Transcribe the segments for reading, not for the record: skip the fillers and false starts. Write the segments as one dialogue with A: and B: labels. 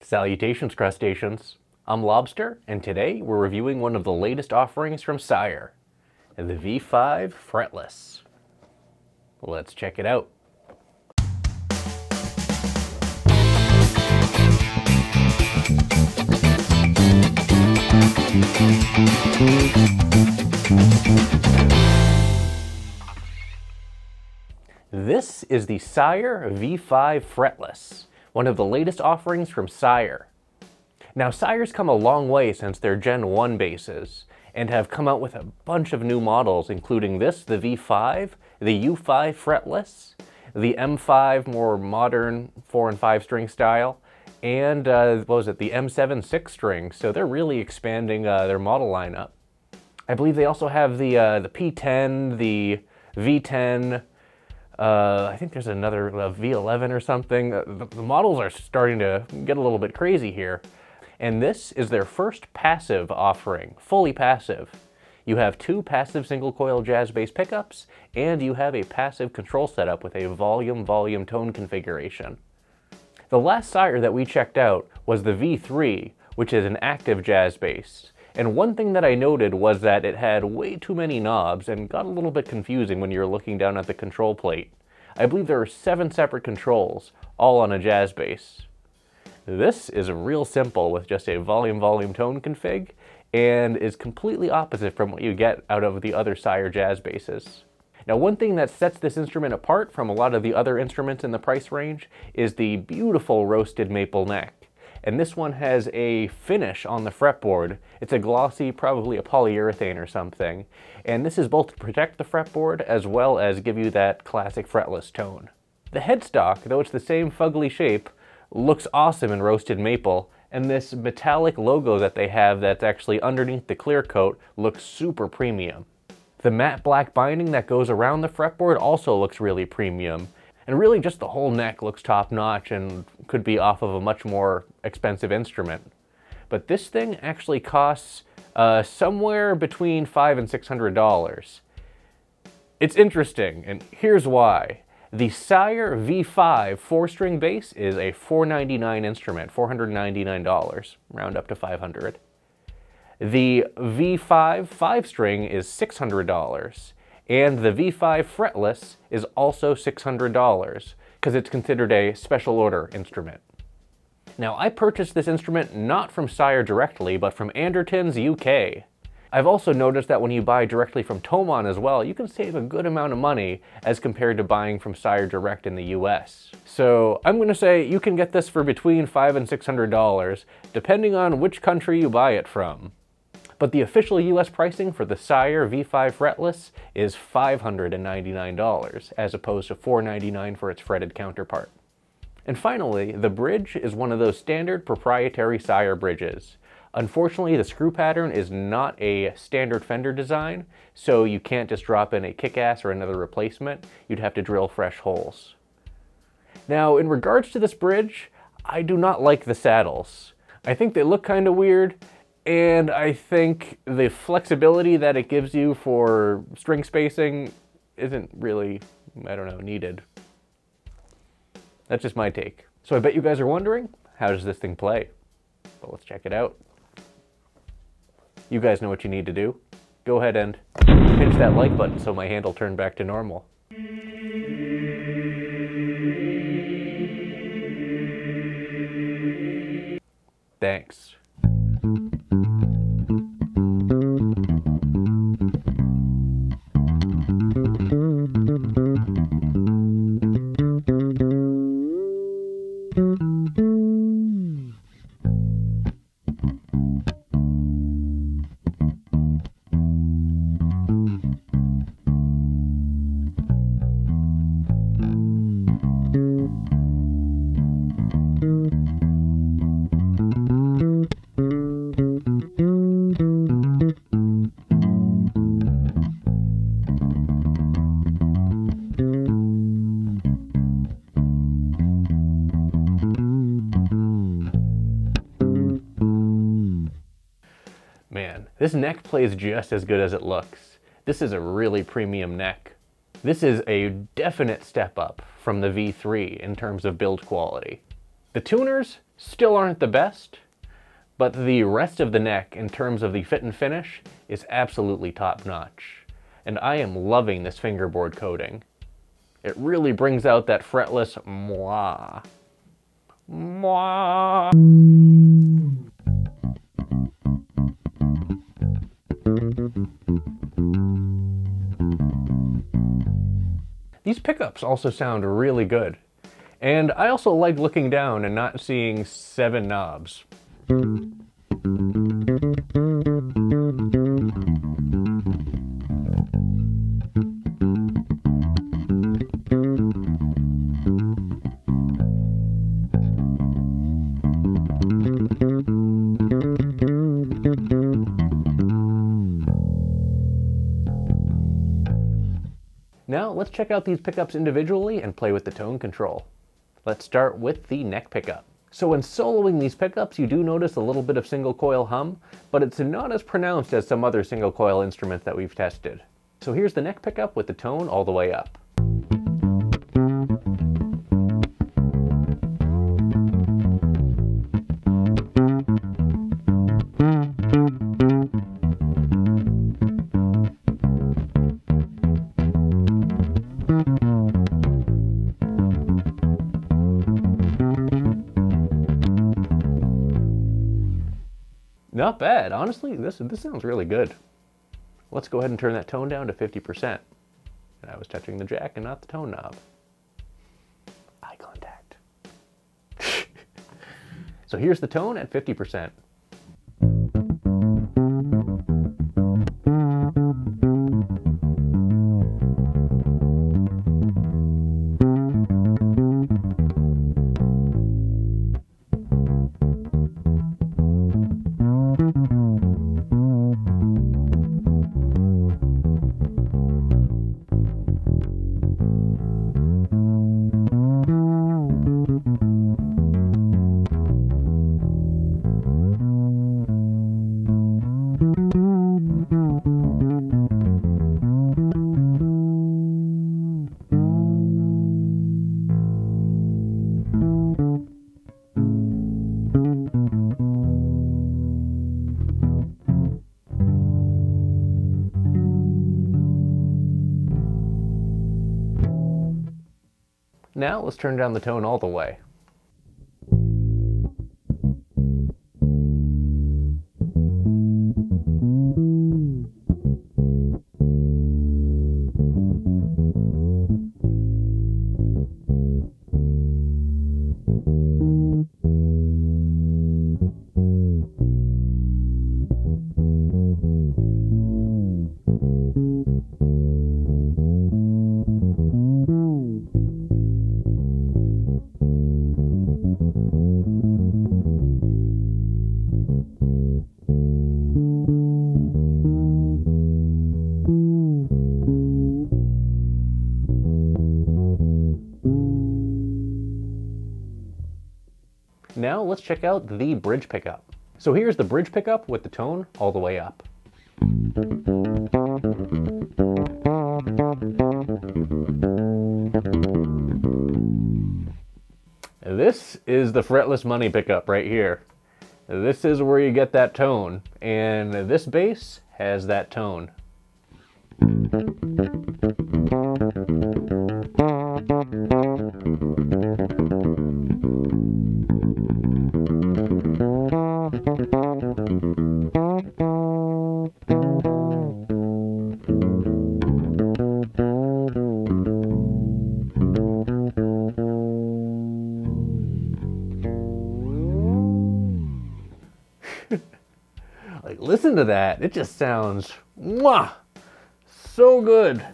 A: Salutations, crustaceans. I'm Lobster, and today we're reviewing one of the latest offerings from Sire, the V5 Fretless. Let's check it out. This is the Sire V5 Fretless, one of the latest offerings from Sire. Now, Sire's come a long way since their Gen 1 bases, and have come out with a bunch of new models, including this, the V5, the U5 Fretless, the M5 more modern 4 and 5 string style, and what was it, the M7 6 string, so they're really expanding their model lineup. I believe they also have the P10, the V10, I think there's another V11 or something. The models are starting to get a little bit crazy here. And this is their first passive offering, fully passive. You have two passive single coil jazz bass pickups, and you have a passive control setup with a volume tone configuration. The last Sire that we checked out was the V3, which is an active jazz bass. And one thing that I noted was that it had way too many knobs and got a little bit confusing when you were looking down at the control plate. I believe there are 7 separate controls, all on a jazz bass. This is real simple with just a volume tone config, and is completely opposite from what you get out of the other Sire jazz basses. Now, one thing that sets this instrument apart from a lot of the other instruments in the price range is the beautiful roasted maple neck. And this one has a finish on the fretboard. It's a glossy, probably a polyurethane or something. And this is both to protect the fretboard as well as give you that classic fretless tone. The headstock, though it's the same fugly shape, looks awesome in roasted maple. And this metallic logo that they have that's actually underneath the clear coat looks super premium. The matte black binding that goes around the fretboard also looks really premium. And really just the whole neck looks top-notch and could be off of a much more expensive instrument. But this thing actually costs somewhere between $500 and $600. It's interesting, and here's why. The Sire V5 4-string bass is a $499 instrument, $499, round up to $500. The V5 5-string is $600. And the V5 Fretless is also $600 because it's considered a special order instrument. Now, I purchased this instrument not from Sire directly, but from Anderton's UK. I've also noticed that when you buy directly from Thomann as well, you can save a good amount of money as compared to buying from Sire direct in the US. So I'm going to say you can get this for between $500 and $600, depending on which country you buy it from. But the official US pricing for the Sire V5 Fretless is $599, as opposed to $499 for its fretted counterpart. And finally, the bridge is one of those standard proprietary Sire bridges. Unfortunately, the screw pattern is not a standard Fender design, so you can't just drop in a kick-ass or another replacement. You'd have to drill fresh holes. Now, in regards to this bridge, I do not like the saddles. I think they look kind of weird, and I think the flexibility that it gives you for string spacing isn't really, I don't know, needed. That's just my take. So I bet you guys are wondering, how does this thing play? Well, let's check it out. You guys know what you need to do. Go ahead and pinch that like button so my hand will turn back to normal. Thanks. Man, this neck plays just as good as it looks. This is a really premium neck. This is a definite step up from the V3 in terms of build quality. The tuners still aren't the best, but the rest of the neck, in terms of the fit and finish, is absolutely top-notch. And I am loving this fingerboard coating. It really brings out that fretless mwah. Mwah. These pickups also sound really good. And I also like looking down and not seeing 7 knobs. Now let's check out these pickups individually and play with the tone control. Let's start with the neck pickup. So when soloing these pickups, you do notice a little bit of single coil hum, but it's not as pronounced as some other single coil instruments that we've tested. So here's the neck pickup with the tone all the way up. Not bad. Honestly, this sounds really good. Let's go ahead and turn that tone down to 50%. And I was touching the jack and not the tone knob. Eye contact. So here's the tone at 50%. Now let's turn down the tone all the way. Now let's check out the bridge pickup. So here's the bridge pickup with the tone all the way up. This is the fretless money pickup right here. This is where you get that tone, and this bass has that tone. Like, listen to that. It just sounds mwah, so good.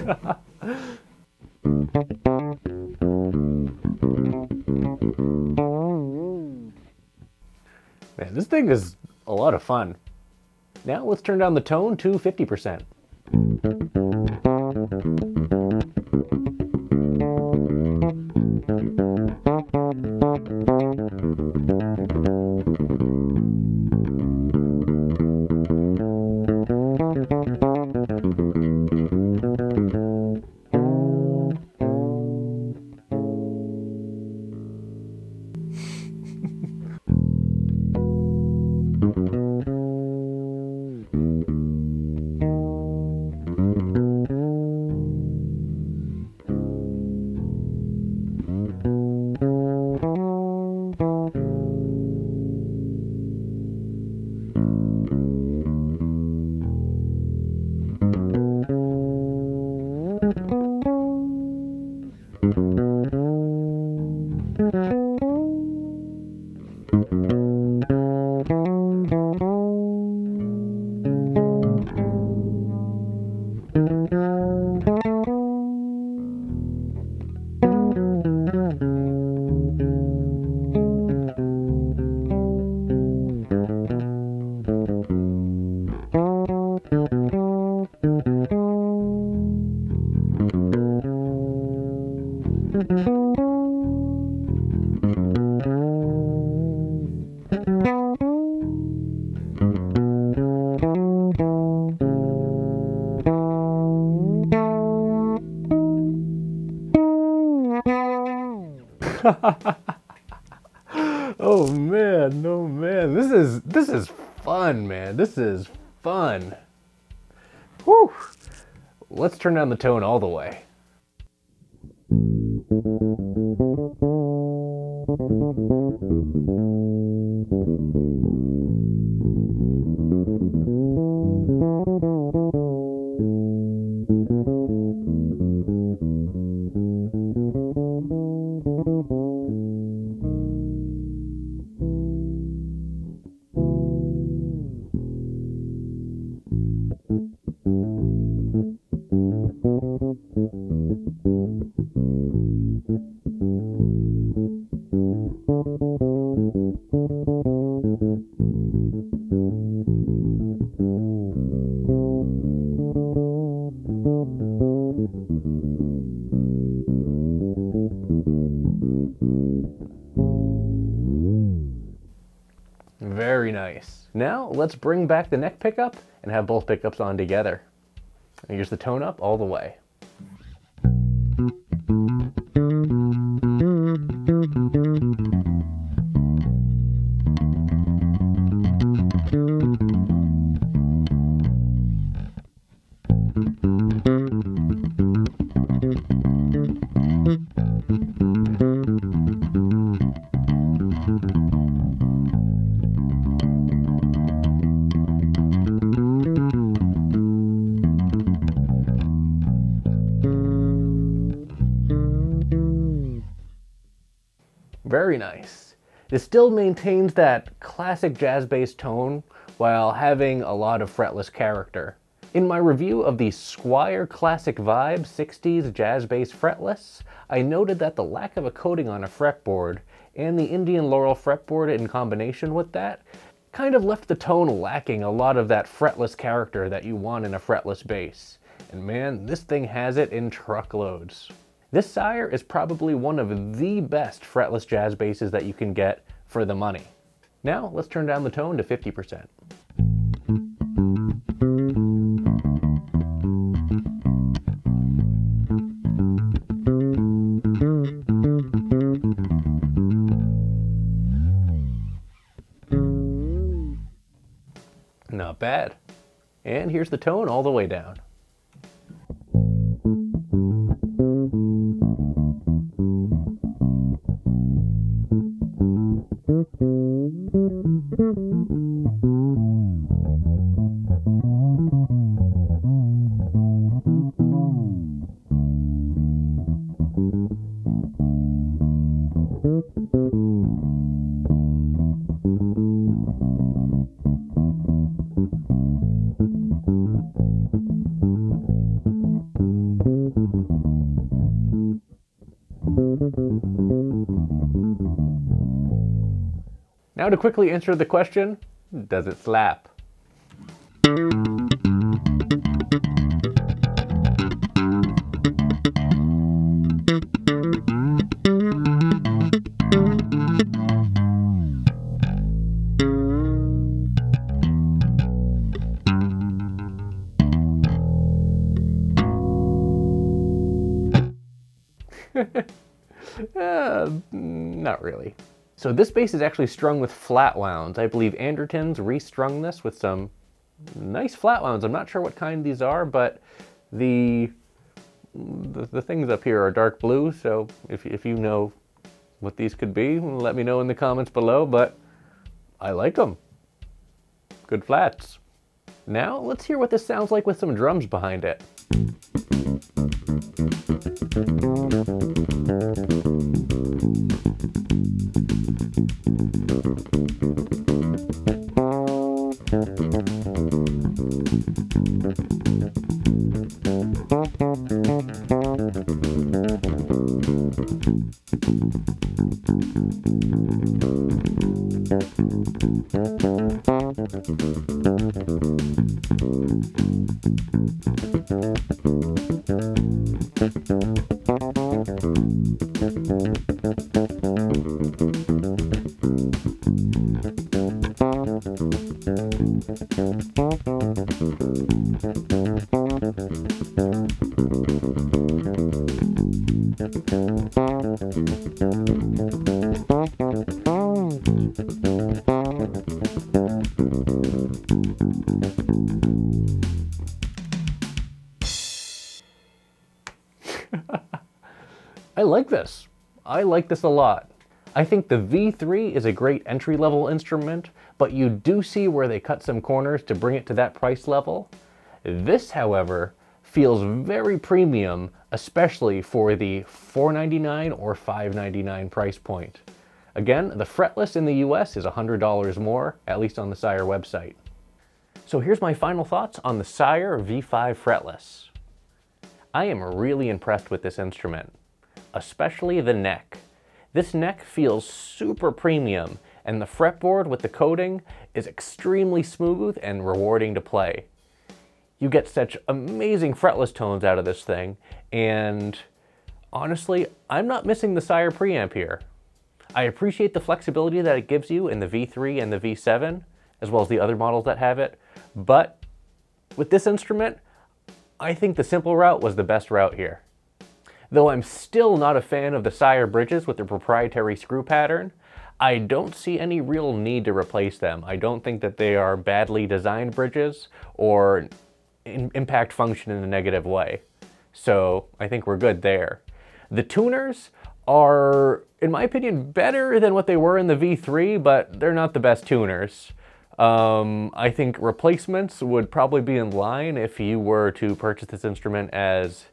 A: Man, this thing is a lot of fun. Now let's turn down the tone to 50%. Oh man, this is fun, man. This is fun. Whew. Let's turn down the tone all the way. Very nice. Now let's bring back the neck pickup and have both pickups on together. Here's the tone up all the way. Very nice. It still maintains that classic jazz bass tone while having a lot of fretless character. In my review of the Squire Classic Vibe 60s jazz bass fretless, I noted that the lack of a coating on a fretboard and the Indian Laurel fretboard in combination with that kind of left the tone lacking a lot of that fretless character that you want in a fretless bass. And man, this thing has it in truckloads. This Sire is probably one of the best fretless jazz basses that you can get for the money. Now let's turn down the tone to 50%. Not bad. And here's the tone all the way down. Now to quickly answer the question, does it slap? Not really. So this bass is actually strung with flat wounds. I believe Anderton's restrung this with some nice flat wounds. I'm not sure what kind these are, but the things up here are dark blue, so if you know what these could be, let me know in the comments below, but I like them. Good flats. Now let's hear what this sounds like with some drums behind it. I like this. I like this a lot. I think the V3 is a great entry-level instrument, but you do see where they cut some corners to bring it to that price level. This, however, feels very premium, especially for the $499 or $599 price point. Again, the fretless in the US is $100 more, at least on the Sire website. So here's my final thoughts on the Sire V5 fretless. I am really impressed with this instrument, especially the neck. This neck feels super premium, and the fretboard with the coating is extremely smooth and rewarding to play. You get such amazing fretless tones out of this thing, and honestly, I'm not missing the Sire preamp here. I appreciate the flexibility that it gives you in the V3 and the V7, as well as the other models that have it, but with this instrument, I think the simple route was the best route here. Though I'm still not a fan of the Sire bridges with their proprietary screw pattern, I don't see any real need to replace them. I don't think that they are badly designed bridges or impact function in a negative way. So I think we're good there. The tuners are, in my opinion, better than what they were in the V3, but they're not the best tuners. I think replacements would probably be in line if you were to purchase this instrument as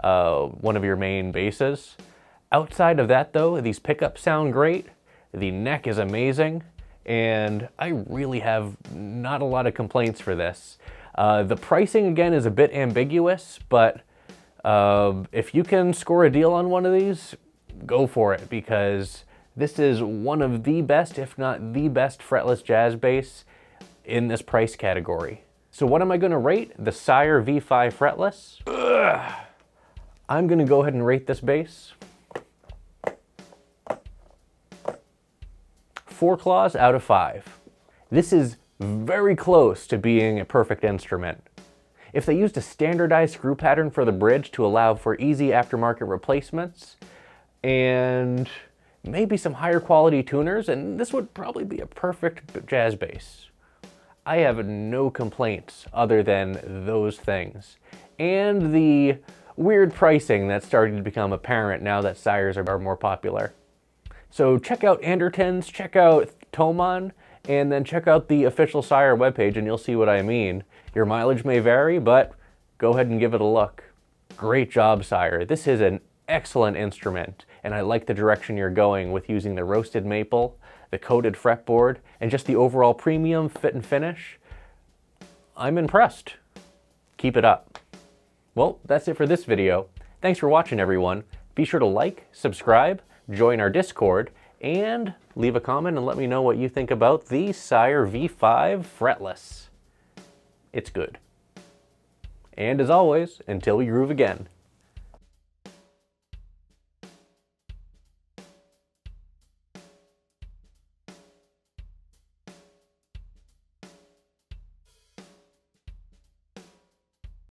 A: one of your main basses. Outside of that though, these pickups sound great, the neck is amazing, and I really have not a lot of complaints for this. The pricing again is a bit ambiguous, but if you can score a deal on one of these, go for it, because this is one of the best, if not the best, fretless jazz bass in this price category. So what am I going to rate the Sire V5 fretless? I'm going to go ahead and rate this bass 4 claws out of 5. This is very close to being a perfect instrument. If they used a standardized screw pattern for the bridge to allow for easy aftermarket replacements, and maybe some higher quality tuners, and this would probably be a perfect jazz bass. I have no complaints other than those things. And the weird pricing that's starting to become apparent now that Sires are more popular. So check out Anderton's, check out Thomann, and then check out the official Sire webpage and you'll see what I mean. Your mileage may vary, but go ahead and give it a look. Great job, Sire. This is an excellent instrument, and I like the direction you're going with using the roasted maple, the coated fretboard, and just the overall premium fit and finish. I'm impressed. Keep it up. Well, that's it for this video. Thanks for watching, everyone. Be sure to like, subscribe, join our Discord, And leave a comment and let me know what you think about the Sire V5 Fretless. It's good. And as always, until we groove again,